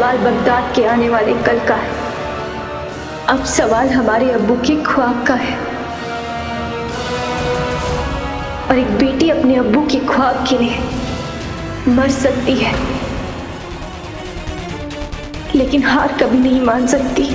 सवाल बगदाद के आने वाले कल का है, अब सवाल हमारे अब्बू के ख्वाब का है। और एक बेटी अपने अब्बू के ख्वाब के लिए मर सकती है, लेकिन हार कभी नहीं मान सकती।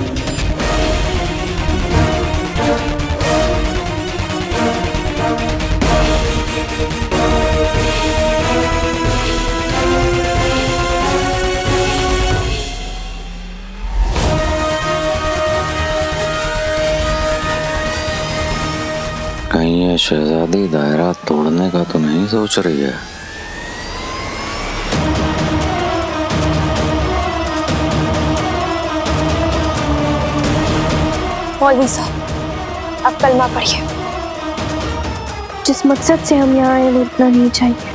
कहीं ये शहजादी दायरा तोड़ने का तो नहीं सोच रही है? मौलवी साहब, अब कलमा पढ़िए। जिस मकसद से हम यहाँ आए वो इतना नहीं चाहिए।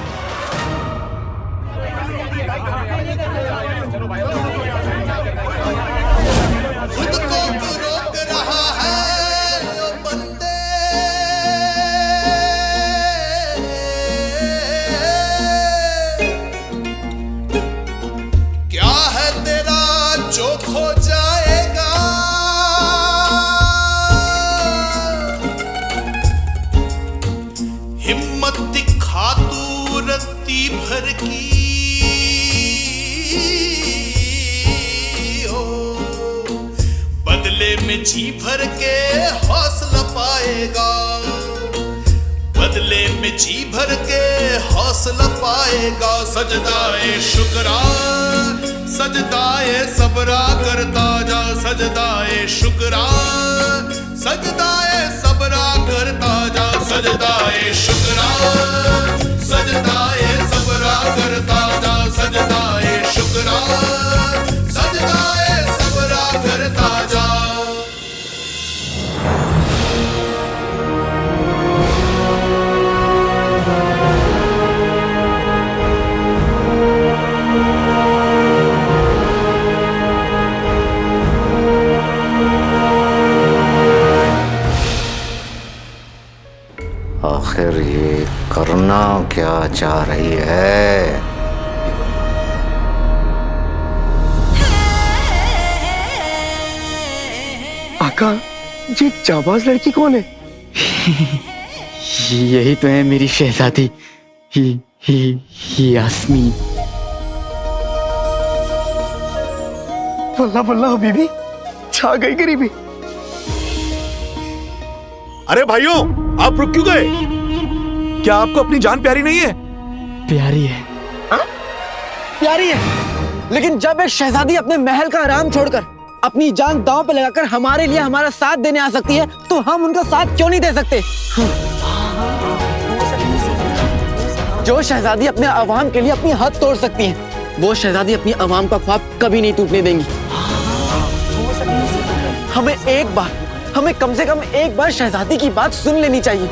हिम्मत दिखा तू रत्ती भर की हो, बदले में जी भर के हौसला पाएगा, बदले में जी भर के हौसला पाएगा। सजदाए शुक्रा सजदाए सबरा करता जा, सजदाए शुक्रा सजदाए सबरा करता जा, सजदाए शुक्रा सजदाए सबरा करता जा, सजदाए शुक्रा सजदाए सबरा करता जा। आखिर ये करना क्या चाह रही है? आका, ये जाबाज लड़की कौन है? यही तो है मेरी शहजादी यास्मीन। वल्लाह वल्लाह बीबी, छा गई गरीबी। अरे भाइयों, आप रुक क्यों गए? क्या आपको अपनी जान प्यारी नहीं है? प्यारी है। प्यारी है, लेकिन जब एक शहजादी अपने महल का आराम छोड़कर अपनी जान दांव पे लगाकर हमारे लिए हमारा साथ देने आ सकती है, तो हम उनका साथ क्यों नहीं दे सकते? जो शहजादी अपने अवाम के लिए अपनी हद तोड़ सकती है, वो शहजादी अपनी अवाम का ख्वाब कभी नहीं टूटने देंगी। हमें कम से कम एक बार शहजादी की बात सुन लेनी चाहिए।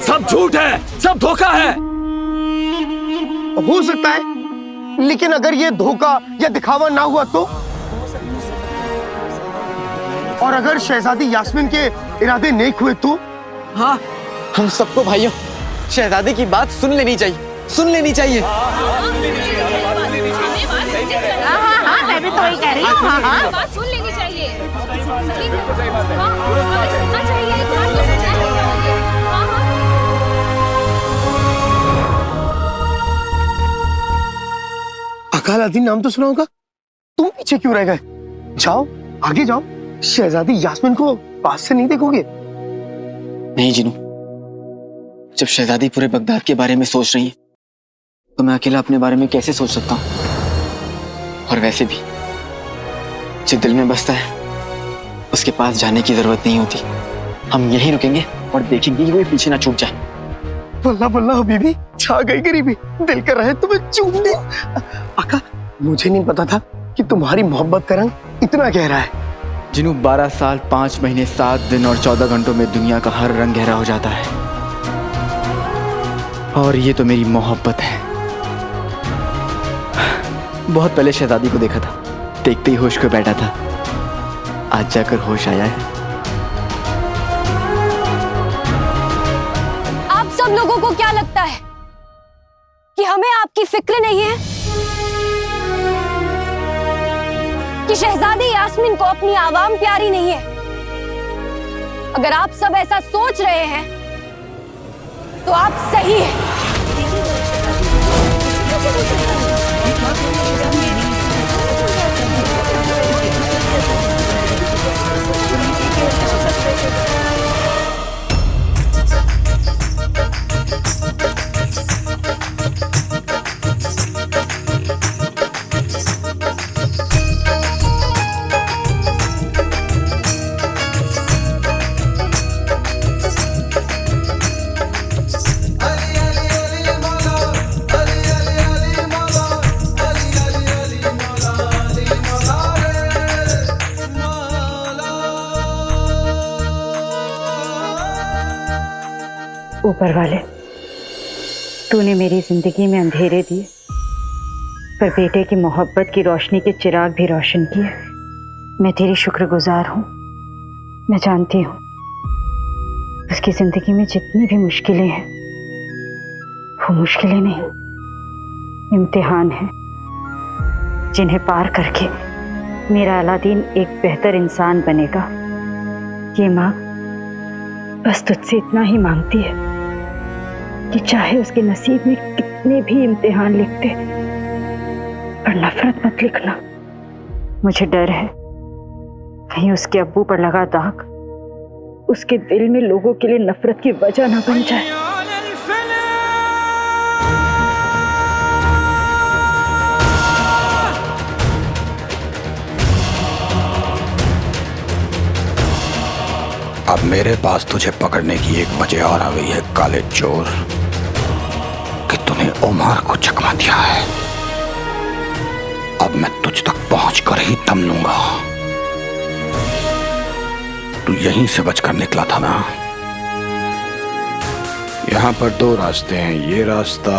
सब झूठ है, सब धोखा है। हो सकता है, लेकिन अगर ये धोखा या दिखावा ना हुआ तो? और अगर शहजादी यास्मीन के इरादे नेक हुए तो? हाँ, हम सबको भाइयों शहजादी की बात सुन लेनी चाहिए, सुन लेनी चाहिए। हाँ, मैं भी तो वही कह रही हूँ। हाँ, बात सुन लेनी चाहिए। सुनना चाहिए। अकालादीन नाम तो सुना होगा, तुम पीछे क्यों रह गए? जाओ, आगे जाओ। शहजादी यास्मीन को पास से नहीं देखोगे? नहीं जिनू, जब शहजादी पूरे बगदाद के बारे में सोच रही है, तो मैं अकेला अपने बारे में कैसे सोच सकता हूँ? और वैसे भी जो दिल में बसता है उसके पास जाने की जरूरत नहीं होती। हम यहीं रुकेंगे और देखेंगे कि कोई पीछे ना छूट जाए। वल्लाह वल्लाह बीबी, छा गई गरीबी। दिल कर रहा है तुम्हें चूमने। आका, मुझे नहीं पता था कि तुम्हारी मोहब्बत का रंग इतना गहरा है। जिनू 12 साल 5 महीने 7 दिन और 14 घंटों में दुनिया का हर रंग गहरा हो जाता है, और ये तो मेरी मोहब्बत है। बहुत पहले शहजादी को देखा था, देखते ही होश को बैठा था, आज जाकर होश आया है। आप सब लोगों को क्या लगता है कि हमें की फिक्र नहीं है कि शहजादी यास्मीन को अपनी आवाम प्यारी नहीं है? अगर आप सब ऐसा सोच रहे हैं तो आप सही हैं। ऊपर वाले, तूने मेरी जिंदगी में अंधेरे दिए पर बेटे की मोहब्बत की रोशनी के चिराग भी रोशन किए। मैं तेरी शुक्रगुजार हूँ। मैं जानती हूँ उसकी जिंदगी में जितनी भी मुश्किलें हैं वो मुश्किलें नहीं, इम्तिहान हैं जिन्हें पार करके मेरा अलादीन एक बेहतर इंसान बनेगा। ये माँ बस तुझसे इतना ही मांगती है कि चाहे उसके नसीब में कितने भी इम्तिहान लिखते पर नफरत मत लिखना। मुझे डर है कहीं उसके अब्बू पर लगा दाग उसके दिल में लोगों के लिए नफरत की वजह ना बन जाए। अब मेरे पास तुझे पकड़ने की एक वजह और आ गई है काले चोर, कि तूने उमर को चकमा दिया है। अब मैं तुझ तक पहुंचकर ही दम लूंगा। तू यहीं से बचकर निकला था ना? यहां पर दो रास्ते हैं। ये रास्ता,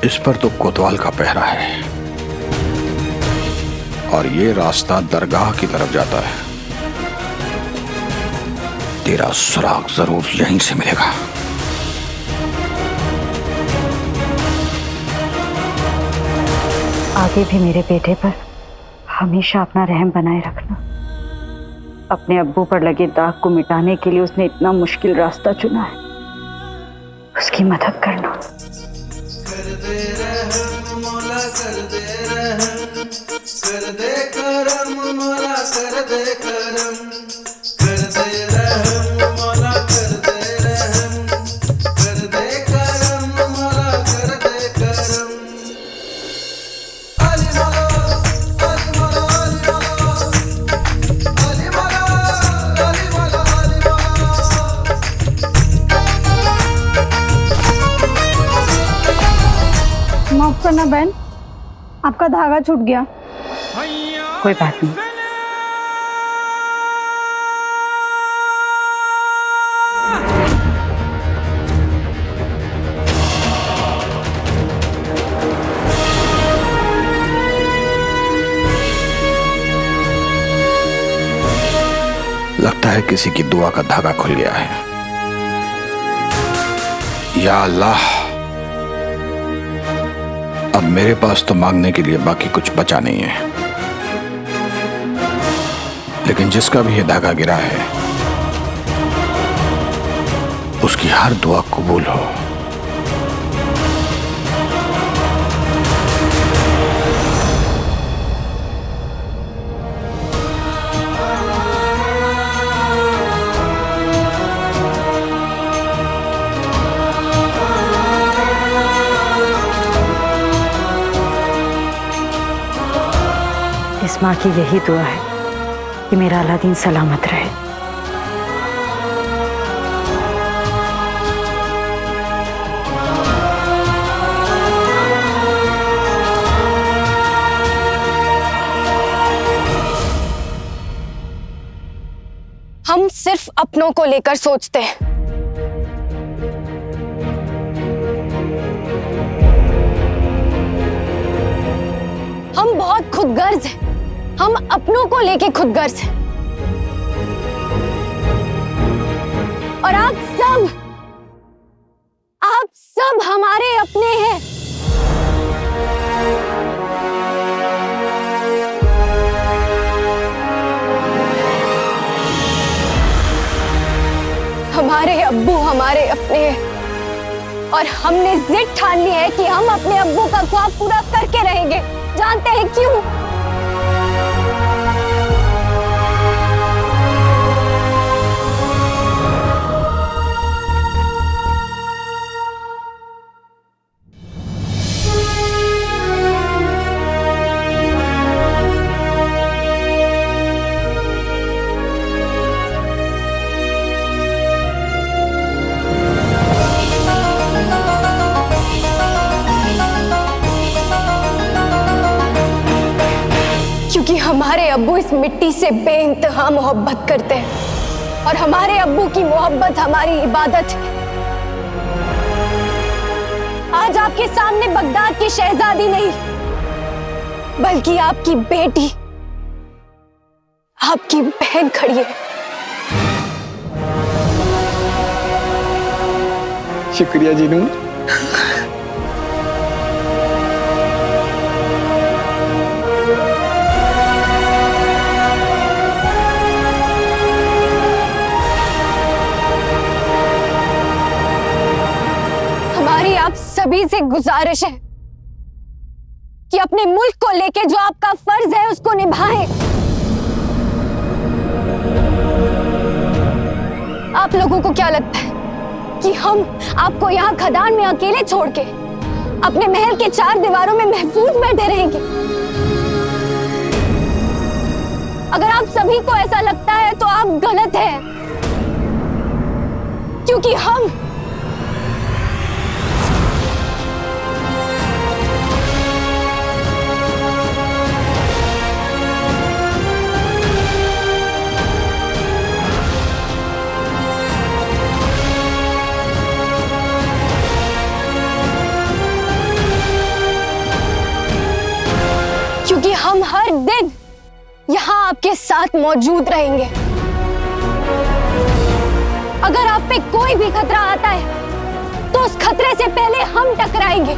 इस पर तो कोतवाल का पहरा है, और ये रास्ता दरगाह की तरफ जाता है। तेरा सुराग जरूर यहीं से मिलेगा। आगे भी मेरे बेटे पर हमेशा अपना रहम बनाए रखना। अपने अब्बू पर लगे दाग को मिटाने के लिए उसने इतना मुश्किल रास्ता चुना है, उसकी मदद करना। कर दे रहम मौला, कर दे रहम, कर दे करम मौला, कर दे करम, कर दे रहम मौला, कर दे रहम, कर दे करम मौला, कर दे करम। अली मौला, अली मौला, अली मौला, अली मौला, अली मौला, अली मौला। माफ करना बहन, आपका धागा छूट गया। कोई बात नहीं। लगता है किसी की दुआ का धागा खुल गया है। या अल्लाह, अब मेरे पास तो मांगने के लिए बाकी कुछ बचा नहीं है, लेकिन जिसका भी ये धागा गिरा है उसकी हर दुआ कबूल हो। इस माँ की यही दुआ है कि मेरा अलादीन सलामत रहे। हम सिर्फ अपनों को लेकर सोचते हैं। हम बहुत खुदगर्ज हैं। हम अपनों को लेके खुदगर्ज हैं। और आप सब हमारे अपने हमारे अब्बू हमारे अपने हैं और हमने जिद ठान ली है कि हम अपने अब्बू का ख्वाब पूरा करके रहेंगे। जानते हैं क्यों? क्योंकि हमारे अब्बू इस मिट्टी से बेइंतहा मोहब्बत करते हैं और हमारे अब्बू की मोहब्बत हमारी इबादत है। आज आपके सामने बगदाद की शहजादी नहीं बल्कि आपकी बेटी, आपकी बहन खड़ी है। शुक्रिया जीनू। हमारी आप सभी से गुजारिश है कि अपने मुल्क को लेके जो आपका फर्ज है उसको निभाएं। आप लोगों को क्या लगता है कि हम आपको यहाँ खदान में अकेले छोड़ के अपने महल के 4 दीवारों में महफूज बैठे रहेंगे? अगर आप सभी को ऐसा लगता है तो आप गलत हैं, क्योंकि हम हर दिन यहां आपके साथ मौजूद रहेंगे। अगर आप पे कोई भी खतरा आता है तो उस खतरे से पहले हम टकराएंगे।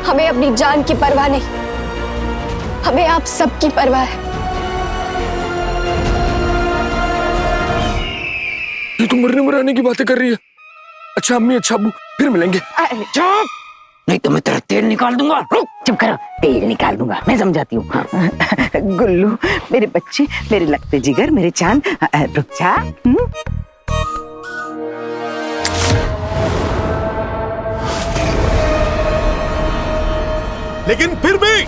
हमें अपनी जान की परवाह नहीं, हमें आप सबकी परवाह है। ये तो मरने मराने की बातें कर रही है। अच्छा अम्मी, अच्छा अब्बू, फिर मिलेंगे। चुप, नहीं तो मैं तेरा तेल निकाल दूंगा। रुक, चुप करो, तेल निकाल दूंगा, मैं समझाती हूँ। हाँ। गुल्लू, मेरे बच्चे, मेरे लगते जिगर, मेरे चांद, रुक जा। लेकिन फिर भी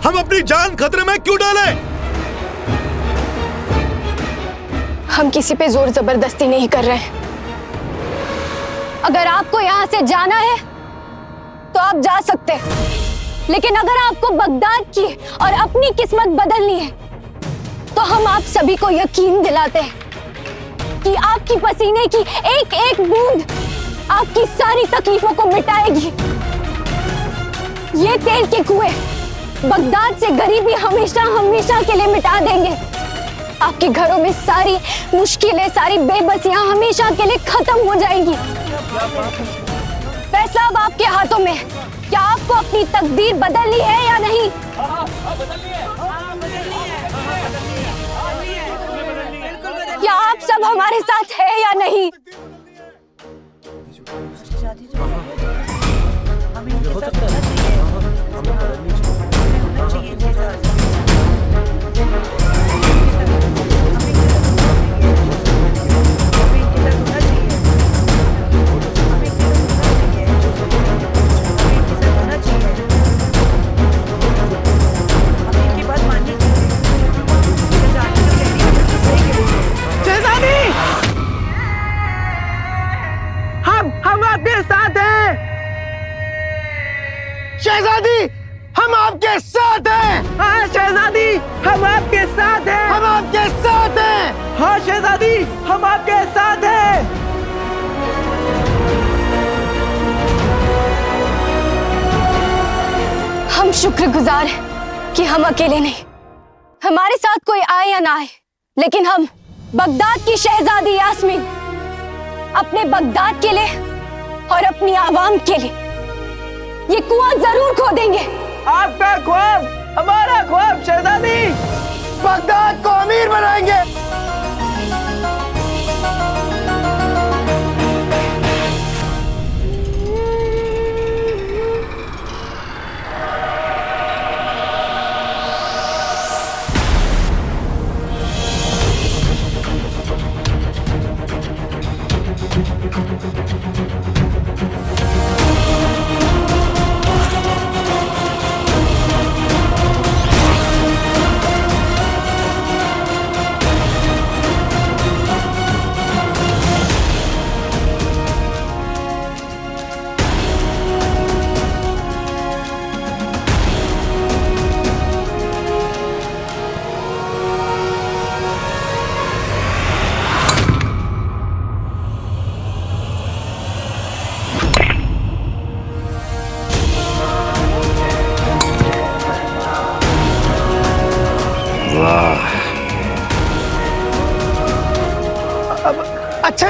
हम अपनी जान खतरे में क्यों डालें? हम किसी पे जोर जबरदस्ती नहीं कर रहे हैं। अगर आपको यहाँ से जाना है तो आप जा सकते हैं, लेकिन अगर आपको बगदाद की और अपनी किस्मत बदलनी है तो हम आप सभी को यकीन दिलाते हैं कि आपकी पसीने की एक एक बूंद आपकी सारी तकलीफों को मिटाएगी। ये तेल के कुएं बगदाद से गरीबी हमेशा हमेशा के लिए मिटा देंगे। आपके घरों में सारी मुश्किलें, सारी बेबसियां हमेशा के लिए खत्म हो जाएंगी। फैसला अब आपके हाथों में है। क्या आपको अपनी तकदीर बदलनी है या नहीं? क्या आप सब हमारे साथ है या नहीं? हम आपके साथ हैं शहजादी, हम आपके साथ हैं। हाँ शहजादी, हम आपके साथ हैं। हम आपके साथ हैं। हाँ शहजादी, हम आपके साथ हैं। हम शुक्रगुजार हैं कि हम अकेले नहीं, हमारे साथ कोई आए या ना आए, लेकिन हम बगदाद की शहजादी यास्मीन अपने बगदाद के लिए और अपनी आवाम के लिए ये कुआं जरूर खोदेंगे। आपका ख्वाब हमारा ख्वाब शहजादी, बगदाद को अमीर बनाएंगे।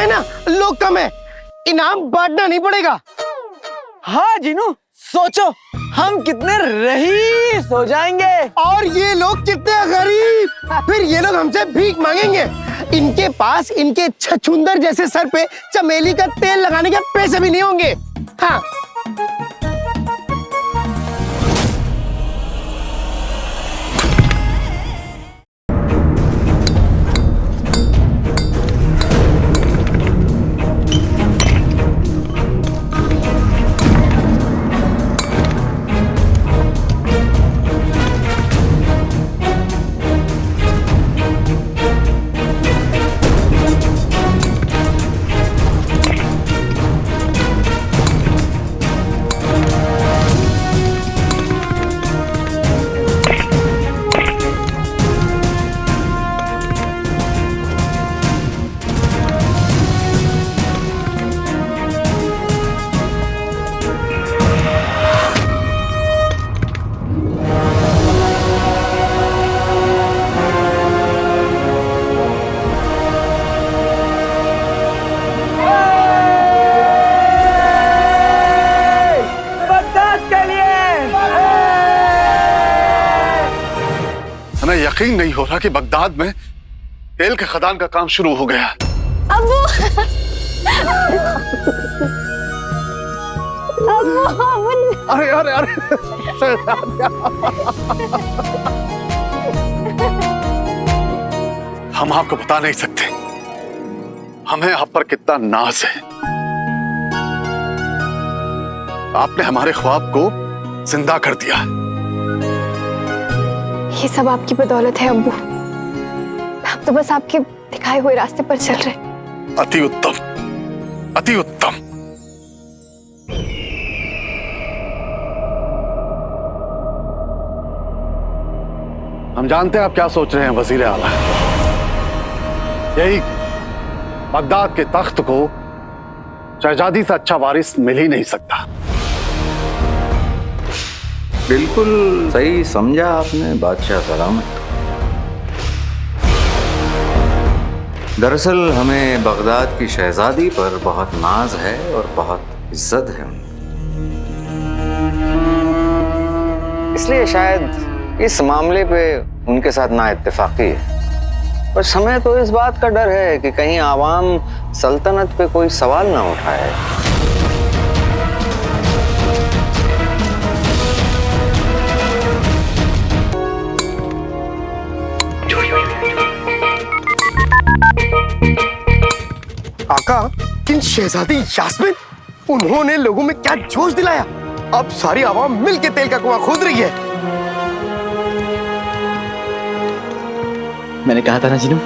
है ना, लोग कम है, इनाम बांटना नहीं पड़ेगा। हाँ जीनू, सोचो हम कितने रईस हो जाएंगे और ये लोग कितने गरीब। फिर ये लोग हमसे भीख मांगेंगे। इनके पास इनके छछूंदर जैसे सर पे चमेली का तेल लगाने के पैसे भी नहीं होंगे। हाँ यकीन नहीं हो रहा कि बगदाद में तेल के खदान का काम शुरू हो गया। अब्बू अरे अरे अरे हम आपको बता नहीं सकते हमें आप पर कितना नाज है। आपने हमारे ख्वाब को जिंदा कर दिया। ये सब आपकी बदौलत है अब्बू। हम तो बस आपके दिखाए हुए रास्ते पर चल रहे। अति उत्तम, अति उत्तम। हम जानते हैं आप क्या सोच रहे हैं वजीर आला। यही बगदाद के तख्त को शहजादी से अच्छा वारिस मिल ही नहीं सकता। बिल्कुल सही समझा आपने बादशाह सलामत। दरअसल हमें बगदाद की शहजादी पर बहुत नाज है और बहुत इज्जत है। इसलिए शायद इस मामले पे उनके साथ ना इत्तेफाकी है। पर हमें तो इस बात का डर है कि कहीं आवाम सल्तनत पे कोई सवाल ना उठाए। आका, किन शहजादी यास्मीन, उन्होंने लोगों में क्या जोश दिलाया। अब सारी आवाम मिलके तेल का कुआं खोद रही है। मैंने कहा था ना जीनू,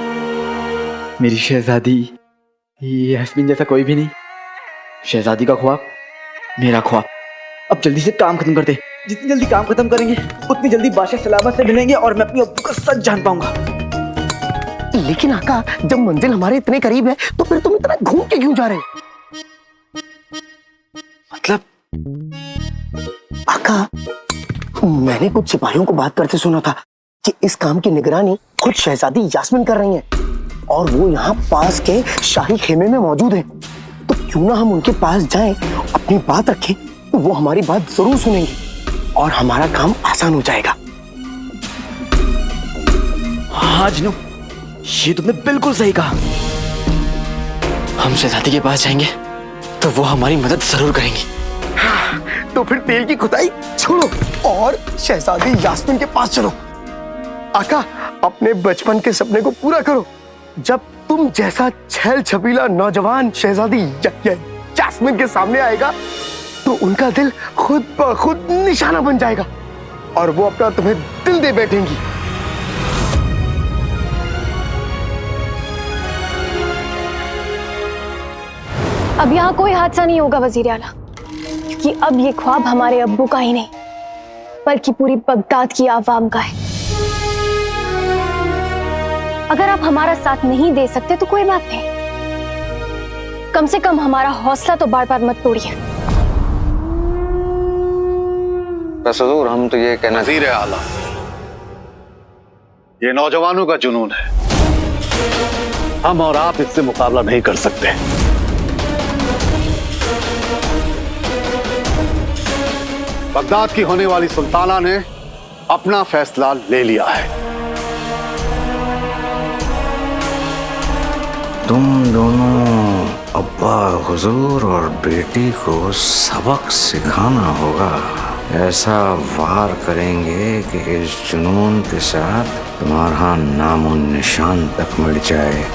मेरी शहजादी यास्मीन जैसा कोई भी नहीं। शहजादी का ख्वाब मेरा ख्वाब। अब जल्दी से काम खत्म करते। जितनी जल्दी काम खत्म करेंगे उतनी जल्दी बादशाह सलामत से मिलेंगे और मैं अपनी अब्बू का सच जान पाऊंगा। लेकिन आका, जब मंजिल हमारे इतने करीब है तो फिर तुम इतना घूम के क्यों जा रहे हो? मतलब आका, मैंने कुछ सिपाहियों को बात करते सुना था कि इस काम की निगरानी खुद शहजादी यास्मीन कर रही हैं और वो यहाँ पास के शाही खेमे में मौजूद है। तो क्यों ना हम उनके पास जाएं, अपनी बात रखें, तो वो हमारी बात जरूर सुनेंगे और हमारा काम आसान हो जाएगा। हाँ जीनू, ये तुमने बिल्कुल सही कहा। हम शहजादी के पास जाएंगे तो वो हमारी मदद जरूर करेंगी। हाँ, तो फिर तेल की खुदाई छोड़ो और शहजादी यास्मीन के पास चलो। आका, अपने बचपन के सपने को पूरा करो। जब तुम जैसा छैल छबीला नौजवान शहजादी यास्मीन के सामने आएगा तो उनका दिल खुद ब खुद निशाना बन जाएगा और वो अपना तुम्हें दिल दे बैठेंगी। अब यहाँ कोई हादसा नहीं होगा वजीर आला, क्योंकि अब ये ख्वाब हमारे अब्बू का ही नहीं बल्कि पूरी बगदाद की आवाम का है। अगर आप हमारा साथ नहीं दे सकते तो कोई बात नहीं, कम से कम हमारा हौसला तो बार बार मत तोड़िए। बस हुजूर, हम तो ये कहना। वज़ीर आला, ये नौजवानों का जुनून है। हम और आप इससे मुकाबला नहीं कर सकते। बगदाद की होने वाली सुल्ताना ने अपना फैसला ले लिया है। तुम दोनों अब्बा हुजूर और बेटी को सबक सिखाना होगा। ऐसा वार करेंगे कि इस जुनून के साथ तुम्हारा नामो निशान तक मिट जाए।